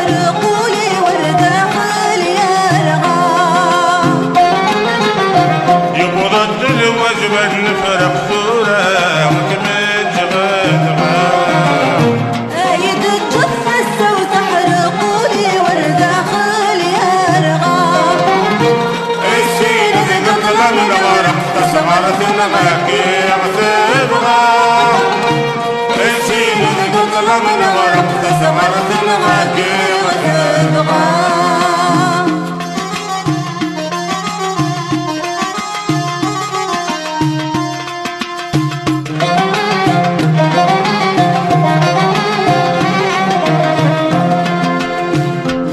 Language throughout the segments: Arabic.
تحرقوا لي والداخل يرغى يبغى ضد الوجبة نفرق صورة وتمجغدغى أيد الجثة وتحرقوا لي والداخل يرغى السين قتل من ورق تصغرت المقاكيع تبغى السين قتل من ورق تصغرت المقاكيع تبغى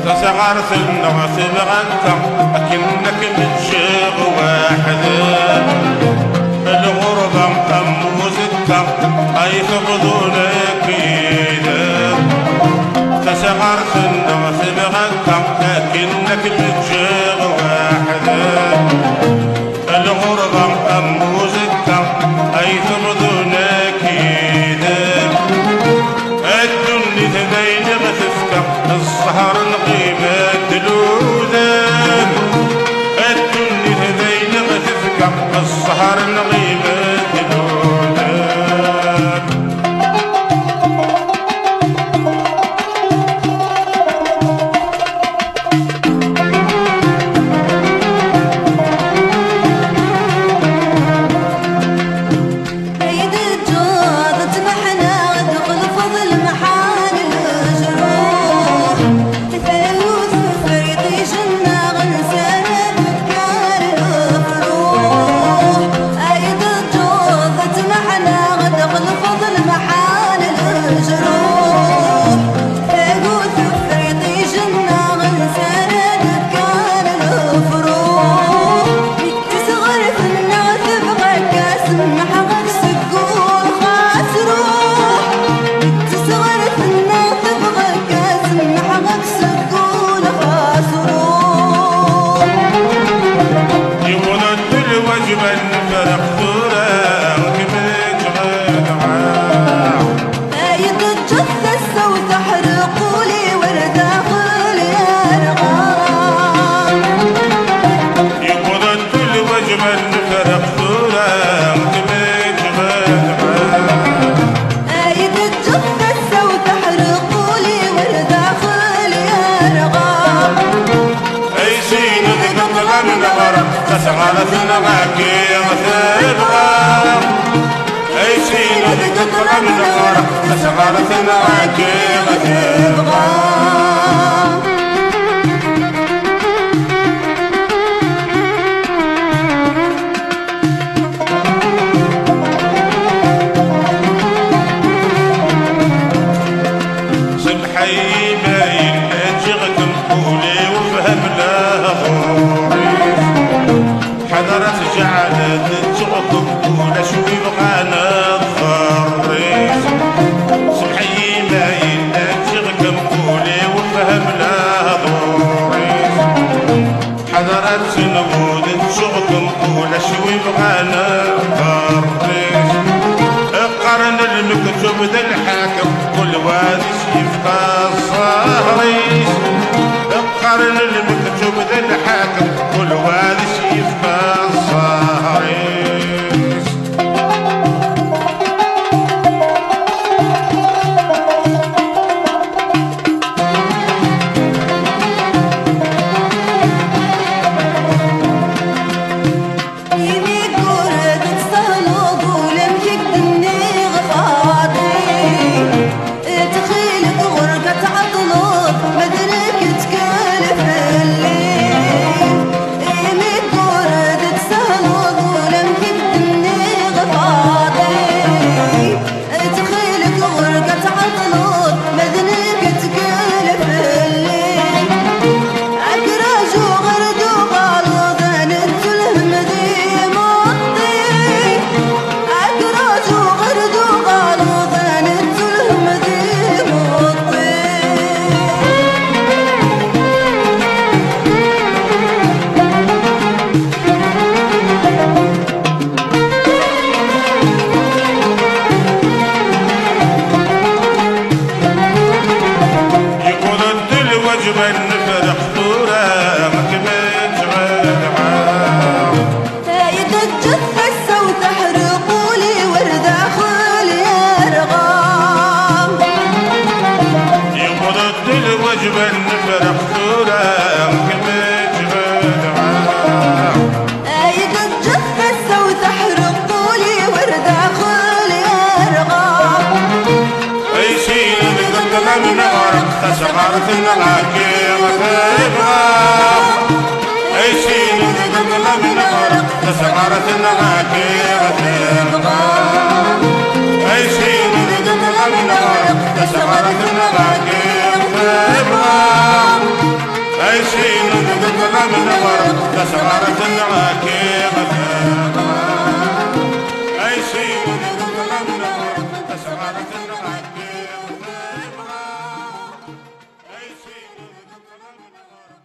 تصغرت النواسب غنكم أكنك متشيغ واحد الغربة مقموزتك أي تقضونك بيدك تصغرت النواسب غنكم أكنك متشيغ واحد الغربة مقموزتك أي تقضونك بيدك الدنيا تبين غتسكر السهر نقيمة دلودان الدنيا تبين غتسكر السهر نقيمة دلودان أيد الجواد تمحنا ودخل فضل محال الجروح تفوز فريطي جنة غنسانة بذكار الفروح أيد الجواد تمحنا ودخل فضل محال الجروح تفوز فريطي جنة غنسانة بذكار الفروح تصغر في النار تبغى كاس محغك سكون خاس روح تصغر في النار تبغى كاس محغك سكون خاس روح يولد الوجبة نفرق صورة وكبرت غدعة أيد الجثة وتحرقوا لي والداخل يرغى يولد الوجبة نفرق صورة وكبرت غدعة أيد الجثة وتحرقوا لي والداخل يرغى أي شيء نتقبل من ورق تشغلت المقاكيع تبغى أي شيء نتقبل من ورق تشغلت المقاكيع تبغى سبحي باين جغكم قولي وفهم له غوري حضرت جعلت جغكم قولا شوي بغانا الضري سبحي باين جغكم قولي الوجبة نفرح طورة ما كملت غيرها. فايد الجثة السو تحرقولي وردة خالي أرغام. يبرد الوجبة نفرح طورة ما كملت غيرها. فايد الجثة السو تحرقولي وردة خالي أرغام. أي شيء نقدر من غرق تسغرت العكيم تبغى. أي شيء نقدر من غرق تسغرت العكيم تبغى. أي شيء نقدر من غرق تسغرت العكيم تبغى. أي شيء نقدر من غرق تسغرت العكيم تبغى. أي شيء نقدر من غرق تسغرت العكيم تبغى. أي شيء نقدر من غرق.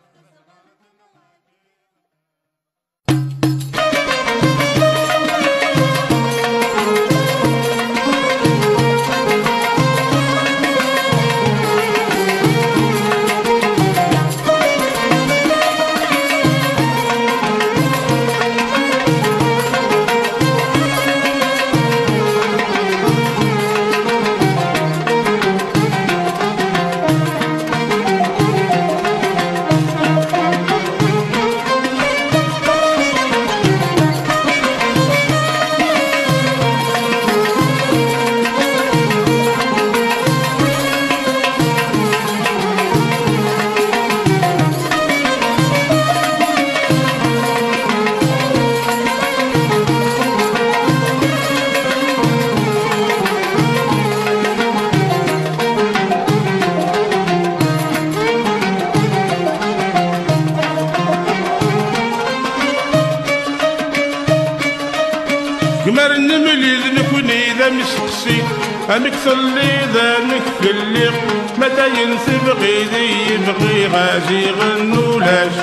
قمر النملي نكوني ذا مسقسي أمكثر لي ذا نكفلي متى ينسب غيدي يبغي غازي غنولاش.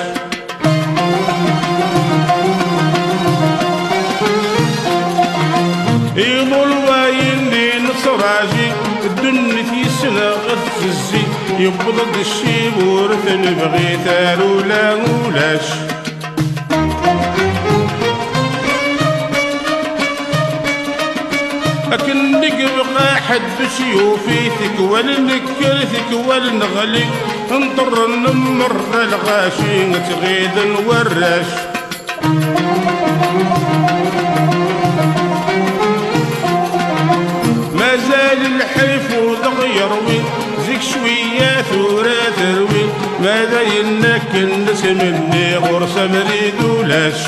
يمو الواين دي نصراجي الدن في سنة غثزي يبضد الشيب ورث نبغي ثارو لا مولاش. لكن نقبقى حد بسيوفيتك ولنكرثك ولنغلي انطر نمر الغاشي تغيد نوراش. ما زال الحيف وضغيروي زيك شوية ثورة تروي ماذا ينك الناس مني غرس مريد ولاش.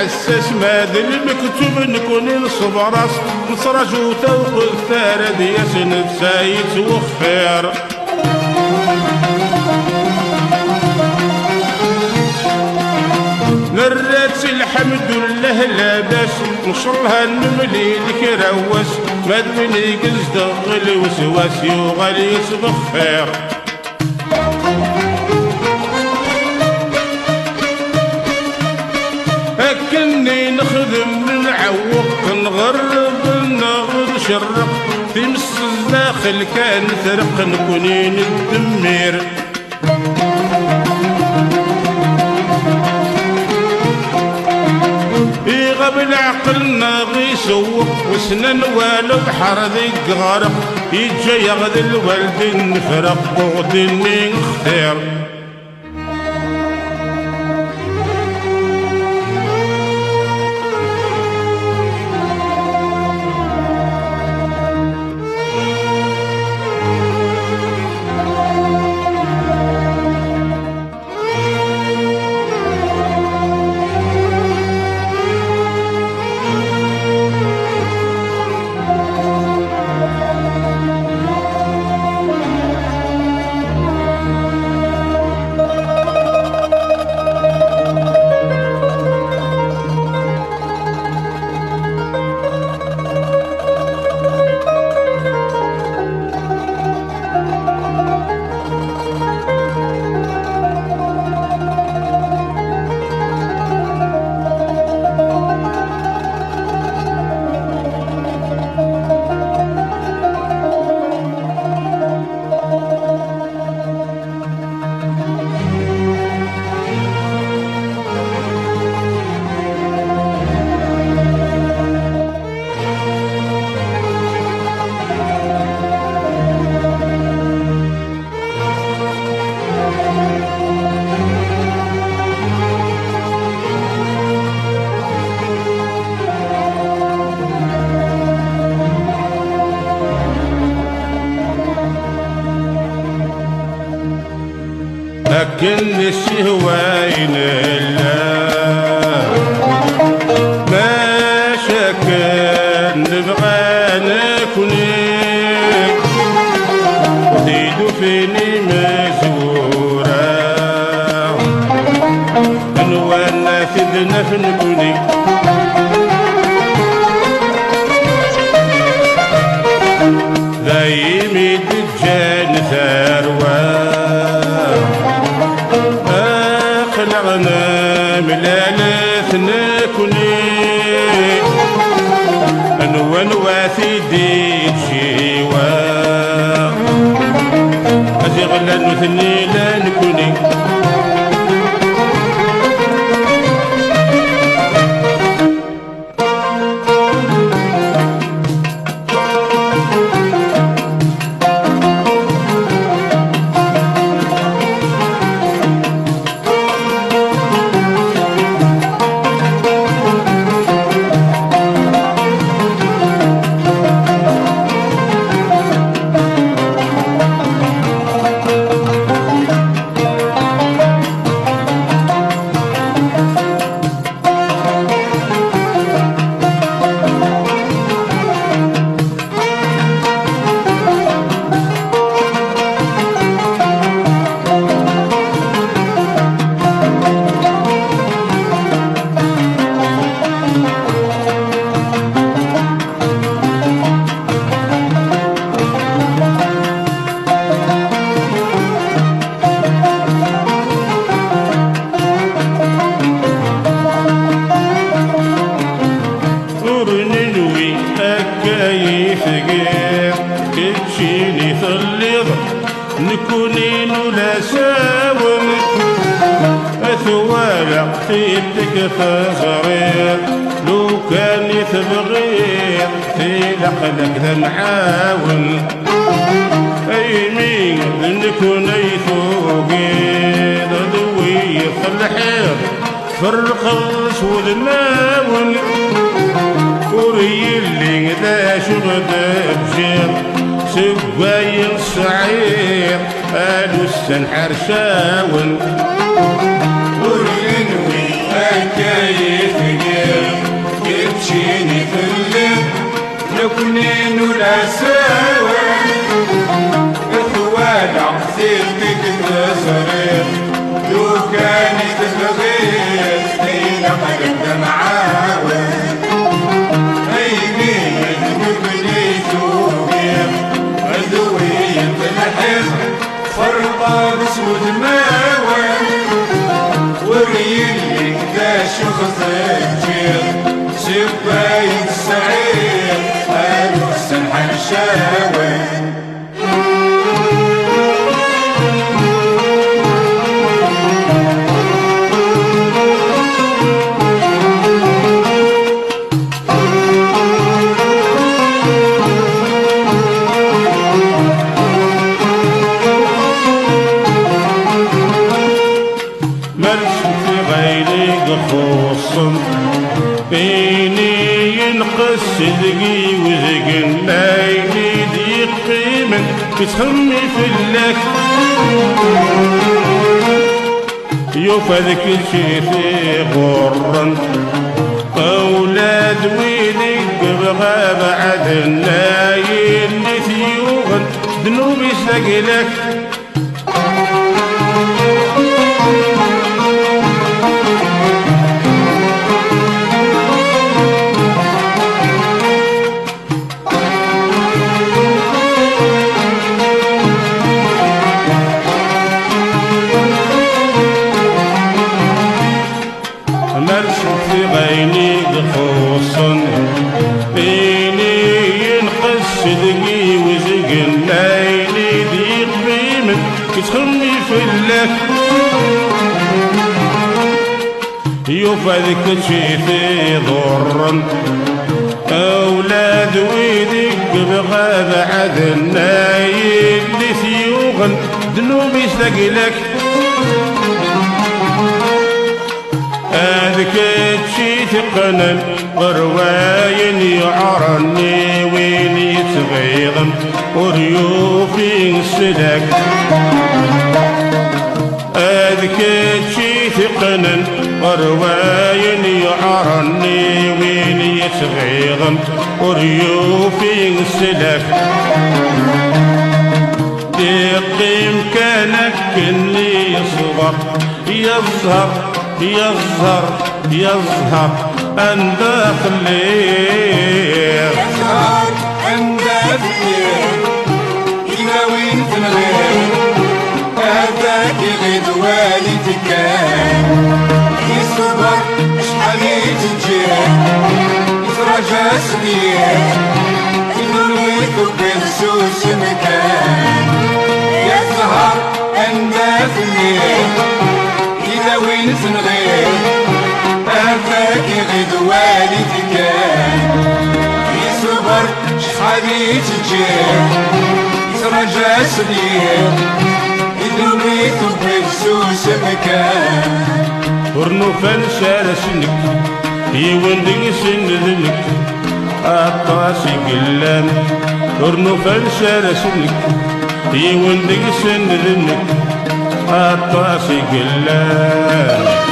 عساس ماذا المكتوب نكون نصب راس نصرج وتوق الثارد ياسن بسايت وخير. نرات الحمد لله لاباس نشرها النملي لك رواس مدمني قزد غلي وسواس يغلي يسبخير. أكني نخدم نعوق نغرب نغر شرق في مس الداخل كان ثرق نكونين الدمير. قبل عقلنا غي سوق وسنن والو بحر ذي غرق يجي يغذي الوالد نفرق وغدي نختار. كل الشهوين الله ما شكل نبغى نكونك وزيدو فيني مزورة نوانا كذنا في نكوني دايمي دجان ثروة أخلعنا ملالث نكوني ونواسي ديك شيوا أشغل نثني لا نكوني كتشيني ثليض نكونين ولا ساون أثوالع فيتك فصغير لو كان يتبغير في لقلك ذا معاون أي مين نكون أي فوقيد ضوي في الحيط فرق الأسود الماون وري اللي ذا شغل بجير سواي الصعير قالوا السنحر شاون ورينوي هكايف غير كتشيني في الليل نكونين ولا سوا اخوانا سيرتك تصرير لو كانت بغير فينا قدم معاون اي مين نبنيتو غير عدوية بالحيط فرقة بسود ماوان وريلي ذا شخص الجير سباين السعير قالوا السنحر شاوان بيني ينقص صدقي وزقن لايني ضيق قيمة بتخمي في اللك يوفذك شي في غرا أولاد ويدك بغى بعد النايل نثيوغن ذنوبي سقلك في غيني خصوصا بيني ينقص صدقي وزقن لايلي ضيق بيمن كتخمي في اللك يوفذك شي في ضرا أولاد ويدك بغى بعد النايل لثيوغن ذنوبي ثقلك هذاك شي ثقنا قرواين يعرني وين يتغيظم وريوفي السلك ذكيتشي ثقنا ورواين يعرني وين يتغيظن وريوفي السلف دقي مكانك اللي يصبر يظهر يظهر يظهر عند خليل يظهر عند خليل إلى وين تنغير هذاك غيد والدك يصبر شحال يتجيه يترجى سنين ينويك بالسوس مكان يظهر عند خليل إلى وين تنغير هذاك غيد والدك يصبر شحال يتجيه يترجى سنين يدويك بفسوس مكان ورنوفان شارشنك يوندق سندنك الطاسي قلان ورنوفان شارشنك يوندق سندنك الطاسي قلان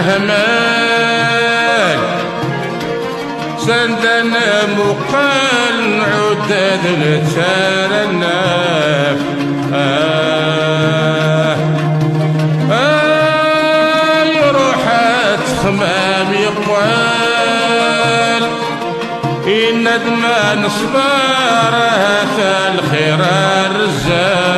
همال سندنا مقال عدد لسان الناف يروحات خمام يقوال إن ندمان صبارها الخير الرزاق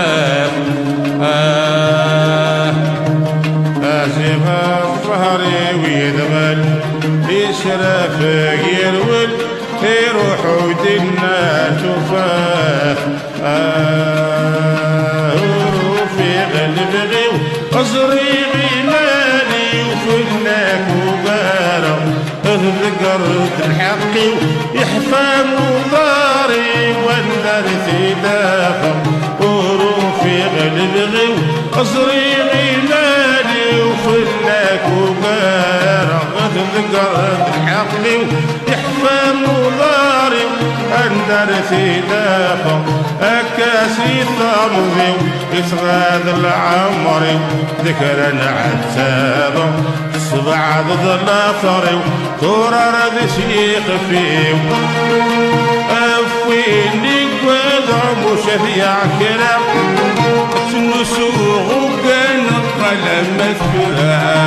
ظهري ويدغل يشرف يرول يروح ودنا تفاح في قلبي وقصري غناني وفناك وبارا ذكرت الحق يحفى مضاري واندرت دافع وروفي قلبي وقصري غناني وفناك وبارا ذكرت الحق يحفى مضاري واندرت دافع أكاسي طربي يصغاد العمر ذكرا عتابا صبع ضد الأثر كورا رد شيخ فيه أفويني قوضع مشفيع كرام تنسوغ وكان قلم مذكرا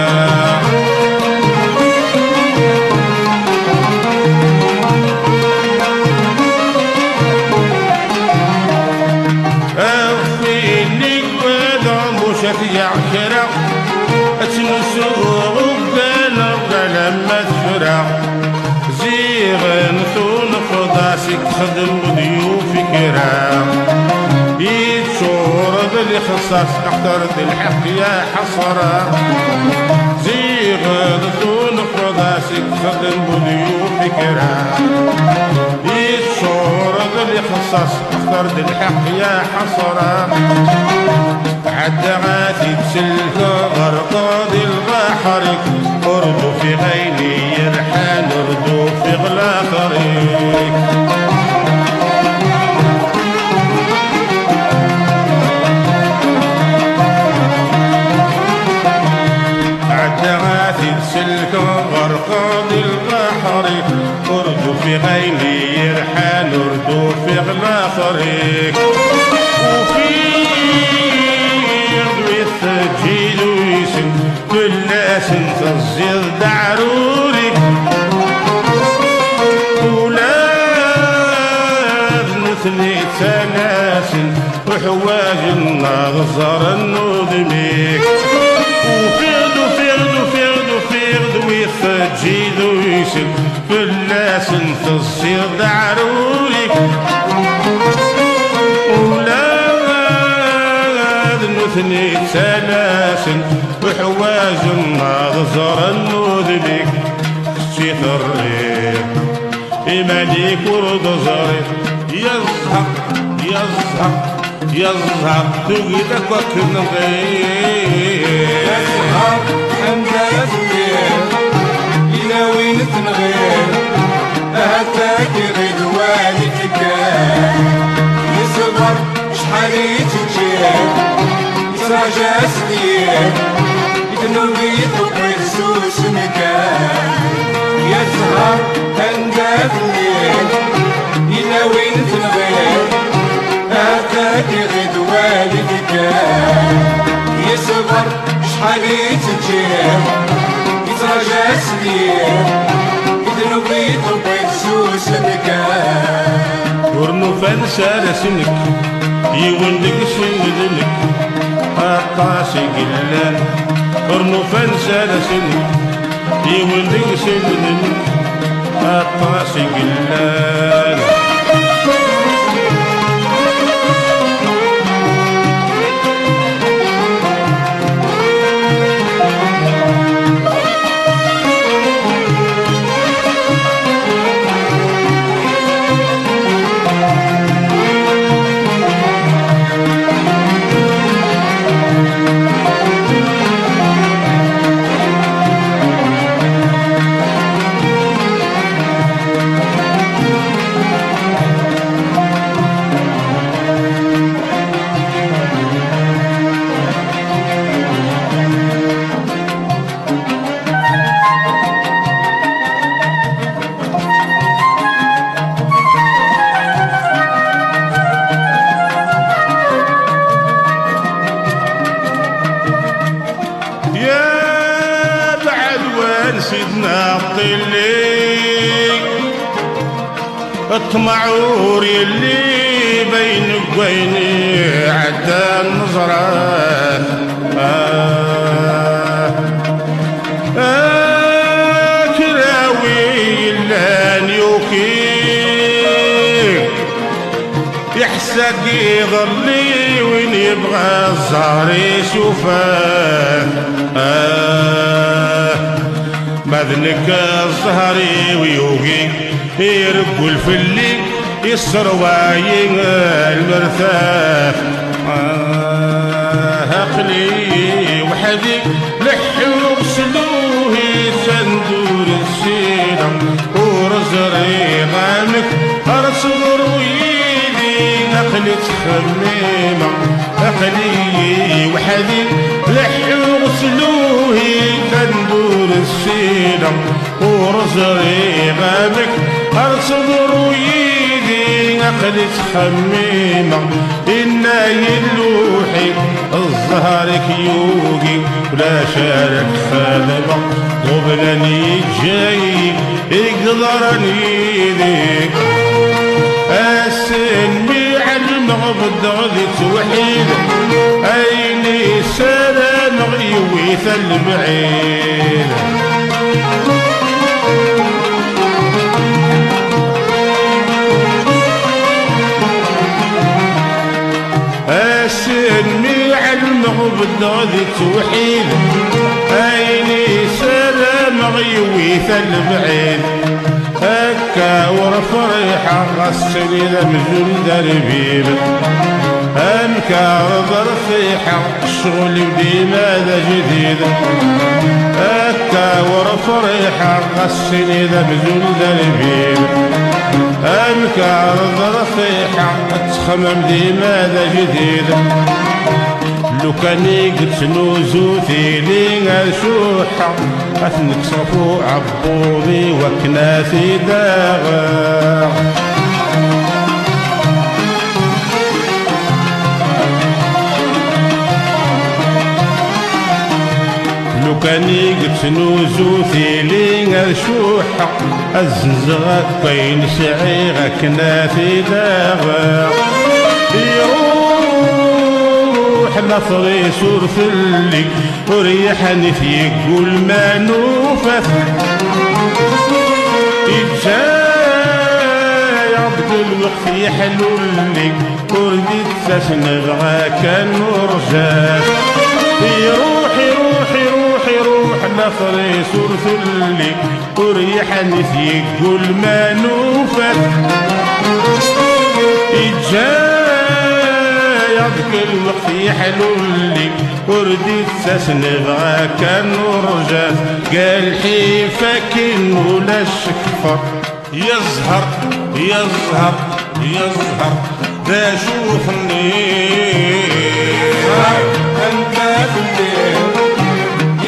شفيع كرا تنسوغ وقال لما تفرع زيغن ثون فضاسك خدم ضيوف كرام يتشور بالخصاص اخترت الحق يا حصرا زيغن ثون فضاسك خدم ضيوف كرام يتشور بالخصاص اخترت الحق يا حصرا حتى غاتي تسلك غرقاد البحر أردو في غيني يرحان أردو في غلا طريق حتى غاتي تسلك غرقاد البحر أردو في غيني يرحان أردو في غلا طريق تجيل ويسن كل ناس تزيد دعروري غزر النودميك وفيغد ويفجيد ويسد فلاس الصير دعروليك ولاد نثني سلاسل وحواج غزر النودميك شيث الريح إيمانيك ورد زاري يظهر تقيدك وكن غير يظهر حمدات غير إلى وين تنغير هاتاك غير والدك يصبر شحال يتجير يسراجع سدير يتنوي يطبي سوس مكان يظهر حمدات غير إلى وين تنغير هاتاك غير والدك يصبر شحال يتجير يتراجع سدير يتنوي يطبي سوس مكان ورنو فانسى لسنك يولدك سندلك قطاسي قلان ورنو فانسى لسنك يولدك سندلك قطاسي قلان سيدنا الطلي الطمعور يلي بينك وبيني عدى النظرات كراوي اللانيوكي يحسك يظلي وين يبغى الزهر يشوفه مذنك الزهري ويوقي يرقوا الفلي يسرواين المرثاف عقلي وحدي لحو بسلوه سندور السينة ورزري غامك أرصدر ويدي عقلي تخميمة عقلي وحدي لحو بسلوه سندور السينة ورزري غامك أرصدر ويدي عقلي تخميمة إنا يلوحي الظهرك يوقي ولا شارك خادمة قبلني جاي يقدرني يديك السن بعلم بالضغط توحيد أيني سلام يويث البعيد السن علم بالضغط توحيد أيني سلام يويث البعيد هكا ورفريحة غسل إذا مجل دربيب أنكار ضرفيحة الشغل وديما ذا جديد هكا ورفريحة غسل إذا مجل دربيب أنكار ضرفيحة تخمم ديما ذا جديد لو كاني قلت نوزو ثيلي شوحة أثنك صفو عبوضي وكناثي داغا لو كاني قلت نوزو ثيلي شوحة الزنزغك بين شعيغك ناثي داغا لفريس ورثلي وريحني فيك قول ما نوفت إجاي عبد الوقت يحلولي ورديت تسنغ كان ورجاك يروح يروح يروح يروح لفريس ورثلي وريحني فيك قول ما نوفت إجاي عبد الوقت يحلولي ورديت تسنغ كان ورجاك قال حيفك ولا الشكفر يظهر يظهر يظهر ذا شوفني انت بالليل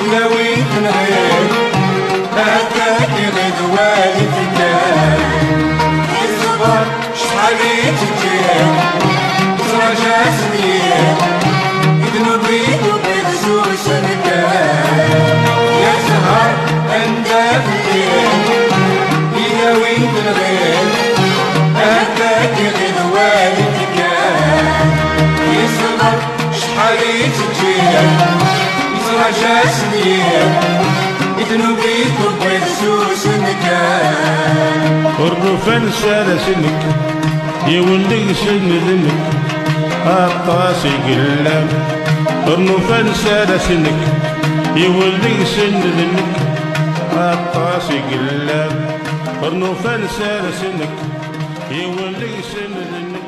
الا وين تنغيب هكاك غدوالي تكال اصبر شحال يتجيب تراجع سنين ذنوبي وبخصوص مكان يا سهر انت بالليل الا وين تنغيب هكاك غدوالي تكال يصبر شحال يتجيب يتراجع سنين ذنوبي وبخصوص مكان الرفان سال سنك يولي سن ذنك الطاسي قلام الرفان سال سنك يولي سن ذنك الطاسي قلام الرفان سال سنك يولي سن ذنك